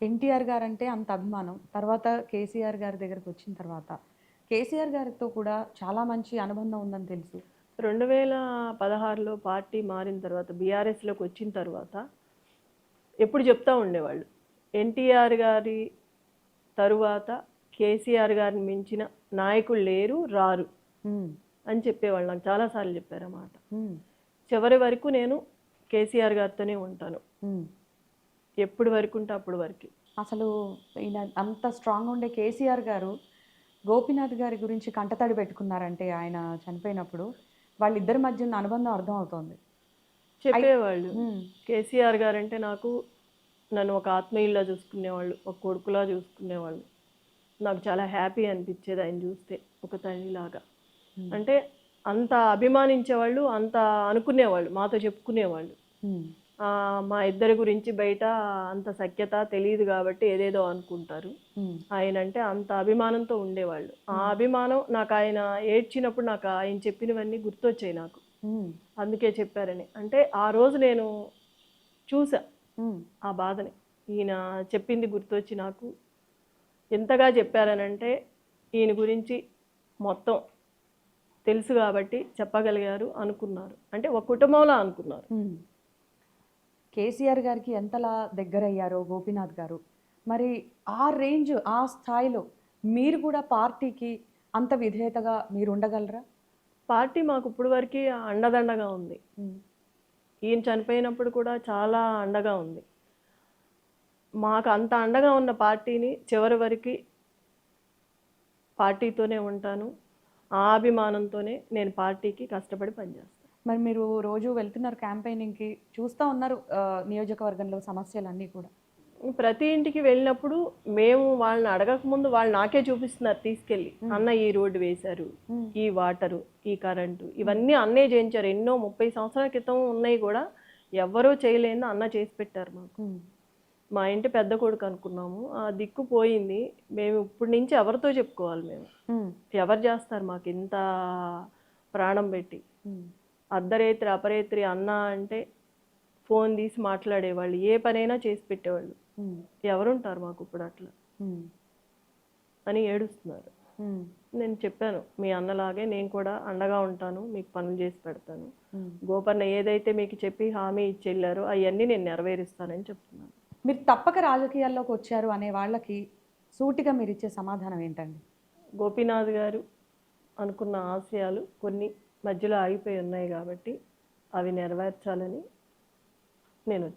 NTR guarantee అంత అభిమానం. తర్వాత కేసీఆర్ గారి దగ్గరకొచ్చిన తర్వాత, కేసీఆర్ గారితో కూడా చాలా మంచి అనుబంధం ఉందని తెలుసు. 2016లో పార్టీ మారిన తర్వాత బీఆర్ఎస్‌లోకి వచ్చిన తర్వాత ఎప్పుడు చెప్తా ఉండేవాళ్ళు. ఎన్టీఆర్ గారి తరువాత కేసీఆర్ గారిని మించిన నాయకులు లేరు, రారు హ్మ్. అని చెప్పేవాళ్ళు. నాకు చాలా సార్లు చెప్పారు ఆ మాట. హ్మ్. చివరి వరకు నేను కేసీఆర్ గారితోనే ఉంటాను. హ్మ్. ఎప్పుడు వరకు ఉంటే అప్పుడు వరకి. అసలు ఈయన అంత స్ట్రాంగ్‌గా ఉండే కేసీఆర్ గారు, గోపీనాథ్ గారి గురించి కంటతడి పెట్టుకున్నారంటే ఆయన చనిపోయినప్పుడు, వాళ్ళిద్దరి మధ్య ఉన్న అనుబంధం అర్థమవుతోంది. అయి చెప్పేవాళ్ళు. హ్మ్. కేసీఆర్ గారంటే నన్ను ఒక ఆత్మీయుల్లా చూసుకునేవాళ్ళు, ఒక కొడుకులా చూసుకునేవాళ్ళు. నాకు చాలా హ్యాపీ అనిపించేది ఆయన చూస్తే ఒక తల్లిలాగా. హ్మ్. అంటే అంత అభిమానించేవాళ్ళు, అంత అనుకునేవాళ్ళు, మాతో చెప్పుకునేవాళ్ళు. హ్మ్. మా ఇద్దరి గురించి బయట అంత సఖ్యత తెలీదు కాబట్టి ఏదేదో అనుకుంటారు. హ్మ్. ఆయనంటే అంత అభిమానంతో ఉండేవాళ్ళు. ఆ అభిమానం నాకు ఆయన ఏడ్చినప్పుడు నాకు ఆయన చెప్పినవన్నీ గుర్తొచ్చాయి నాకు. హ్మ్. అందుకే చెప్పారని. అంటే ఆ రోజు నేను చూసా హ్మ్. ఆ బాధని. ఈయన చెప్పింది గుర్తొచ్చి నాకు ఎంతగా చెప్పారనంటే ఈయన గురించి మొత్తం తెలుసు కాబట్టి చెప్పగలిగారు అనుకున్నారు. అంటే ఒక కుటుంబంలా అనుకున్నారు. హ్మ్. కేసీఆర్ గారికి ఎంతలా దగ్గరయ్యారో గోపీనాథ్ గారు, మరి ఆ రేంజ్, ఆ స్థాయిలో మీరు కూడా పార్టీకి అంత విధేయతగా మీరుండగలరా? పార్టీ మాకు ఇప్పుడు వరకి అండదండగా ఉంది. హ్మ్. ఈయన చనిపోయినప్పుడు కూడా చాలా అండగా ఉంది. మాకు అంత అండగా ఉన్న పార్టీని చివరి వరకి పార్టీతోనే ఉంటాను. ఆ అభిమానంతోనే నేను పార్టీకి కష్టపడి పనిచేస్తాను. మరి మీరు రోజు వెళ్తున్నారు క్యాంపెయినింగ్‌కి, చూస్తా ఉన్నారు నియోజకవర్గంలో సమస్యలన్నీ కూడా. ప్రతి ఇంటికి వెళ్ళినప్పుడు మేము వాళ్ళని అడగకముందు వాళ్ళు నాకే చూపిస్తున్నారు తీసుకెళ్ళి. హ్మ్. అన్న ఈ రోడ్డు వేశారు, హ్మ్. ఈ వాటరు, ఈ కరెంటు హ్మ్. ఇవన్నీ అన్నే చేయించారు. ఎన్నో 30 సంవత్సరాల క్రితం ఉన్నాయి కూడా ఎవ్వరూ చేయలేనిది అన్న చేసి పెట్టారు మాకు. హ్మ్. మా ఇంటి పెద్ద కొడుకు అనుకున్నాము. ఆ దిక్కు పోయింది. మేము ఇప్పటి నుంచి ఎవరితో చెప్పుకోవాలి మేము? హ్మ్. ఎవరు చేస్తారు మాకింత ప్రాణం పెట్టి? హ్మ్. అర్ధరేత్రి, అపరేత్రి అన్న అంటే ఫోన్ తీసి మాట్లాడేవాళ్ళు. ఏ పనైనా చేసి పెట్టేవాళ్ళు. హ్మ్. ఎవరుంటారు మాకు ఇప్పుడు అట్లా హ్మ్. అని ఏడుస్తున్నారు. హ్మ్. నేను చెప్పాను, మీ అన్నలాగే నేను కూడా అండగా ఉంటాను. మీకు పనులు చేసి పెడతాను. హ్మ్. గోపన్న ఏదైతే మీకు చెప్పి హామీ ఇచ్చి వెళ్ళారో అయన్నీ నేను నెరవేరుస్తానని చెప్తున్నాను. మీరు తప్పక రాజకీయాల్లోకొచ్చారు అనే వాళ్ళకి సూటిగా మీరిచ్చే సమాధానం ఏంటండి? గోపీనాథ్ గారు అనుకున్న ఆశయాలు కొన్ని మధ్యలో ఆగిపోయి ఉన్నాయి కాబట్టి అవి నెరవేర్చాలని నేను